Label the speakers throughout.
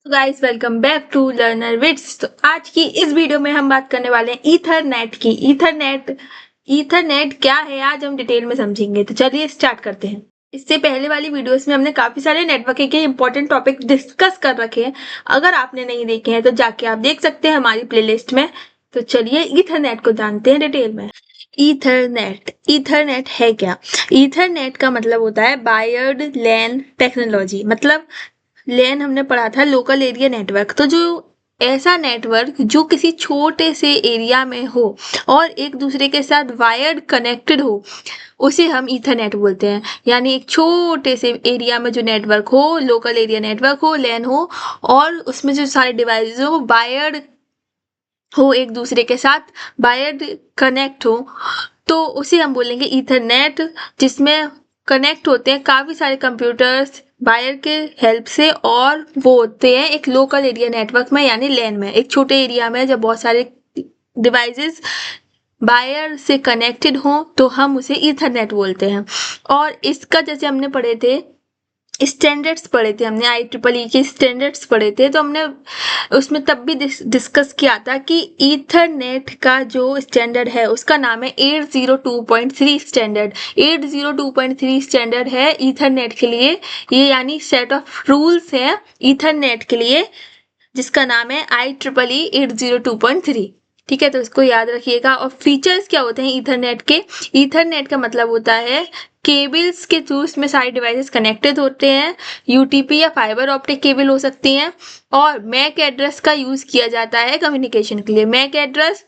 Speaker 1: तो guys welcome back to Learner Bits. तो आज की इस वीडियो में हम बात करने वाले हैं ईथरनेट की। ईथरनेट क्या है आज हम डिटेल में समझेंगे। तो चलिए स्टार्ट करते हैं। इससे पहले वाली वीडियोस में हमने काफी सारे नेटवर्किंग के इंपॉर्टेंट टॉपिक डिस्कस कर रखे हैं। अगर आपने नहीं देखे हैं तो जाके आप देख सकते हैं हमारी प्लेलिस्ट में। तो चलिए ईथरनेट को जानते हैं डिटेल में। ईथरनेट है क्या? ईथरनेट का मतलब होता है वायर्ड लैन टेक्नोलॉजी। मतलब लैन हमने पढ़ा था लोकल एरिया नेटवर्क। तो जो ऐसा नेटवर्क जो किसी छोटे से एरिया में हो और एक दूसरे के साथ वायर्ड कनेक्टेड हो, उसे हम ईथरनेट बोलते हैं। यानी एक छोटे से एरिया में जो नेटवर्क हो, लोकल एरिया नेटवर्क हो, लैन हो, और उसमें जो सारे डिवाइसेस हो वायर्ड हो, एक दूसरे के साथ वायर्ड कनेक्ट हो, तो उसे हम बोलेंगे ईथरनेट। जिसमें कनेक्ट होते हैं काफ़ी सारे कंप्यूटर्स वायर के हेल्प से, और वो होते हैं एक लोकल एरिया नेटवर्क में यानी लैन में। एक छोटे एरिया में जब बहुत सारे डिवाइसेस वायर से कनेक्टेड हो तो हम उसे ईथरनेट बोलते हैं। और इसका जैसे हमने पढ़े थे स्टैंडर्ड्स पढ़े थे, हमने IEEE के स्टैंडर्ड्स पढ़े थे, तो हमने उसमें तब भी डिस्कस किया था कि ईथरनेट का जो स्टैंडर्ड है उसका नाम है 802.3 स्टैंडर्ड। 802.3 स्टैंडर्ड है ईथरनेट के लिए। ये यानी सेट ऑफ रूल्स है ईथरनेट के लिए, जिसका नाम है IEEE 802.3। ठीक है, तो इसको याद रखिएगा। और फीचर्स क्या होते हैं ईथरनेट के? ईथरनेट का मतलब होता है केबल्स के थ्रू इसमें सारे डिवाइसेस कनेक्टेड होते हैं। UTP या फाइबर ऑप्टिक केबल हो सकती हैं। और मैक एड्रेस का यूज किया जाता है कम्युनिकेशन के लिए। मैक एड्रेस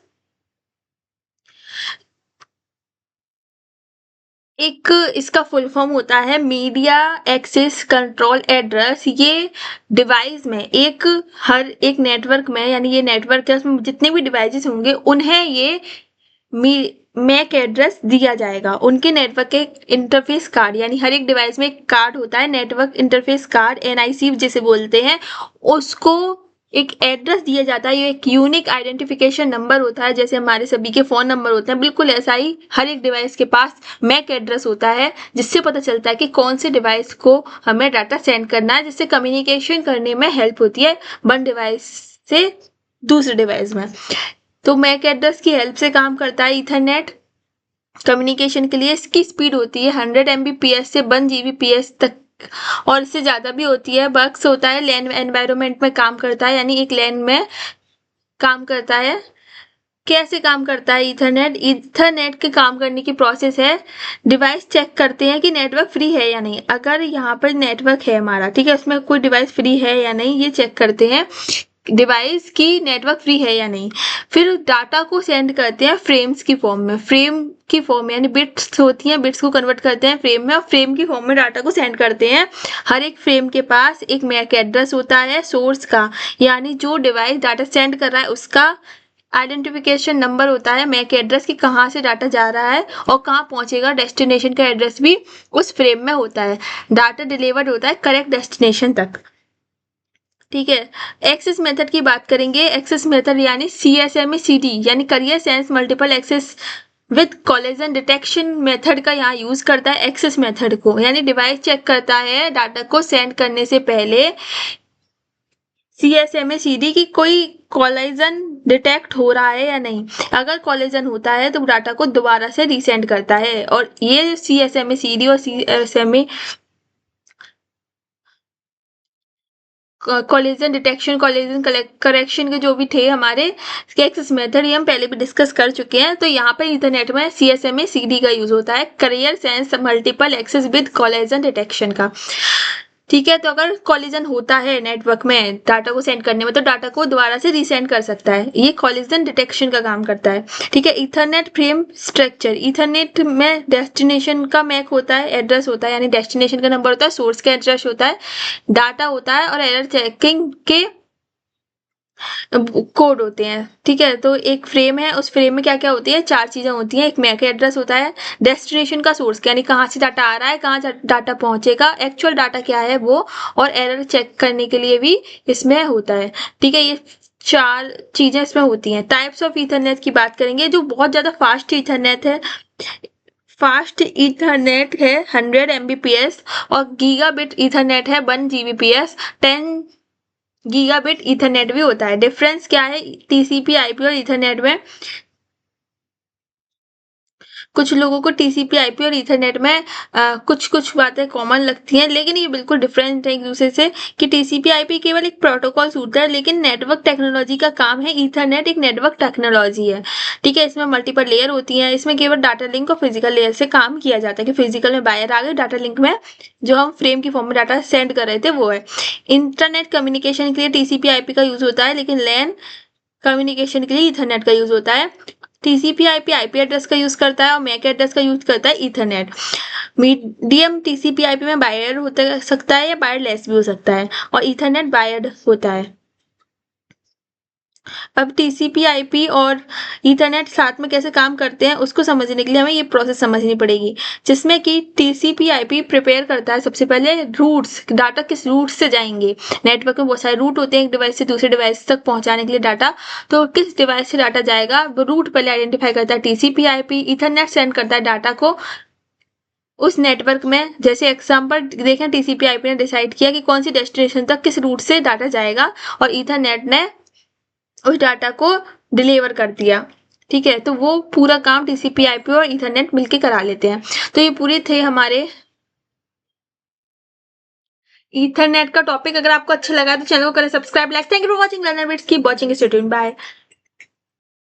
Speaker 1: एक इसका फुल फॉर्म होता है मीडिया एक्सेस कंट्रोल एड्रेस। ये डिवाइस में हर एक नेटवर्क में, यानी ये नेटवर्क है उसमें जितने भी डिवाइसेस होंगे उन्हें ये मैक एड्रेस दिया जाएगा। उनके नेटवर्क के इंटरफेस कार्ड, यानी हर एक डिवाइस में एक कार्ड होता है, नेटवर्क इंटरफेस कार्ड, NIC जिसे बोलते हैं, उसको एक एड्रेस दिया जाता है। ये एक यूनिक आइडेंटिफिकेशन नंबर होता है, जैसे हमारे सभी के फोन नंबर होते हैं, बिल्कुल ऐसा ही हर एक डिवाइस के पास मैक एड्रेस होता है, जिससे पता चलता है कि कौन से डिवाइस को हमें डाटा सेंड करना है, जिससे कम्युनिकेशन करने में हेल्प होती है वन डिवाइस से दूसरे डिवाइस में। तो मैक एड्रेस की हेल्प से काम करता है ईथरनेट कम्युनिकेशन के लिए। इसकी स्पीड होती है 100 Mbps से 1 Gbps तक, और इससे ज़्यादा भी होती है। बक्स होता है, लैन एनवायरनमेंट में काम करता है, यानी एक लैन में काम करता है। कैसे काम करता है ईथरनेट? ईथरनेट के काम करने की प्रोसेस है, डिवाइस चेक करते हैं कि नेटवर्क फ्री है या नहीं। अगर यहाँ पर नेटवर्क है हमारा, ठीक है, उसमें कोई डिवाइस फ्री है या नहीं ये चेक करते हैं, डिवाइस की नेटवर्क फ्री है या नहीं। फिर डाटा को सेंड करते हैं फ्रेम्स की फॉर्म में। फ्रेम की फॉर्म यानी बिट्स होती हैं, बिट्स को कन्वर्ट करते हैं फ्रेम में, और फ्रेम की फॉर्म में डाटा को सेंड करते हैं। हर एक फ्रेम के पास एक मैक एड्रेस होता है सोर्स का, यानी जो डिवाइस डाटा सेंड कर रहा है उसका आइडेंटिफिकेशन नंबर होता है मैक एड्रेस की, कहाँ से डाटा जा रहा है और कहाँ पहुंचेगा। डेस्टिनेशन का एड्रेस भी उस फ्रेम में होता है। डाटा डिलीवर्ड होता है करेक्ट डेस्टिनेशन तक। ठीक है, एक्सेस मेथड की बात करेंगे। एक्सेस मेथड यानी CSMA-CD यानी carrier sense multiple access with collision detection method का यहाँ यूज करता है एक्सेस मेथड को। यानी डिवाइस चेक करता है डाटा को सेंड करने से पहले CSMA-CD की कोई कोलिजन डिटेक्ट हो रहा है या नहीं। अगर कोलिजन होता है तो डाटा को दोबारा से रीसेंड करता है। और ये CSMA-CD और CSMA collision detection, collision correction के जो भी थे हमारे एक्सेस मेथड, ये हम पहले भी डिस्कस कर चुके हैं। तो यहाँ पे इंटरनेट में CSMA-CD का यूज होता है carrier sense multiple access with collision detection का। ठीक है, तो अगर कोलिजन होता है नेटवर्क में डाटा को सेंड करने में, तो डाटा को दोबारा से रीसेंड कर सकता है। ये कोलिजन डिटेक्शन का काम करता है। ठीक है, ईथरनेट फ्रेम स्ट्रक्चर। ईथरनेट में डेस्टिनेशन का मैक होता है, एड्रेस होता है, यानी डेस्टिनेशन का नंबर होता है, सोर्स का एड्रेस होता है, डाटा होता है, और एरर चेकिंग के कोड होते हैं। ठीक है, तो एक फ्रेम है, उस फ्रेम में क्या क्या होती है? 4 चीजें होती हैं। एक मैक एड्रेस होता है, डेस्टिनेशन का सोर्स यानी कहाँ से डाटा आ रहा है, कहाँ डाटा पहुंचेगा, एक्चुअल डाटा क्या है वो, और एरर चेक करने के लिए भी इसमें होता है। ठीक है, ये 4 चीजें इसमें होती हैं। टाइप्स ऑफ ईथरनेट की बात करेंगे। जो बहुत ज्यादा फास्ट ईथरनेट है, फास्ट ईथरनेट है 100 Mbps, और गीगाबिट ईथरनेट है 1 Gbps। 10 गीगाबिट ईथरनेट भी होता है। डिफरेंस क्या है टीसीपी आईपी और ईथरनेट में? कुछ लोगों को टीसीपी आईपी और ईथरनेट में कुछ कुछ बातें कॉमन लगती हैं, लेकिन ये बिल्कुल डिफरेंट है एक दूसरे से कि टीसीपी आईपी केवल एक प्रोटोकॉल सूट है, लेकिन नेटवर्क टेक्नोलॉजी का काम है। ईथरनेट एक नेटवर्क टेक्नोलॉजी है, ठीक है। इसमें मल्टीपल लेयर होती हैं, इसमें केवल डाटा लिंक और फिजिकल लेयर से काम किया जाता है कि फिजिकल में वायर आ गए, डाटा लिंक में जो हम फ्रेम की फॉर्म में डाटा सेंड कर रहे थे वो है। इंटरनेट कम्युनिकेशन के लिए टीसीपी आईपी का यूज होता है, लेकिन लैन कम्युनिकेशन के लिए ईथरनेट का यूज होता है। टीसीपी आईपी आईपी एड्रेस का यूज करता है और मैक एड्रेस का यूज करता है ईथरनेट। मीडियम टीसीपी आईपी में वायर्ड हो सकता है या वायरलेस भी हो सकता है, और ईथरनेट वायर्ड होता है। अब टीसीपी आईपी और ईथरनेट साथ में कैसे काम करते हैं उसको समझने के लिए हमें ये प्रोसेस समझनी पड़ेगी, जिसमें कि टीसीपी आईपी प्रिपेयर करता है सबसे पहले रूट्स, डाटा किस रूट से जाएंगे। नेटवर्क में बहुत सारे रूट होते हैं एक डिवाइस से दूसरे डिवाइस तक पहुंचाने के लिए डाटा, तो किस डिवाइस से डाटा जाएगा वो रूट पहले आइडेंटिफाई करता है टीसीपी आईपी। ईथरनेट सेंड करता है डाटा को उस नेटवर्क में, जैसे एग्जांपल देखें टीसीपी आईपी ने डिसाइड किया कि कौन सी डेस्टिनेशन तक किस रूट से डाटा जाएगा और ईथरनेट ने उस डाटा को डिलीवर कर दिया, ठीक है। तो वो पूरा काम टीसीपी आईपी और ईथरनेट मिलके करा लेते हैं। तो ये पूरे थे हमारे ईथरनेट का टॉपिक। अगर आपको अच्छा लगा तो चैनल को करें subscribe, like. Thank you for watching Learner Bits, keep watching, stay tuned, bye.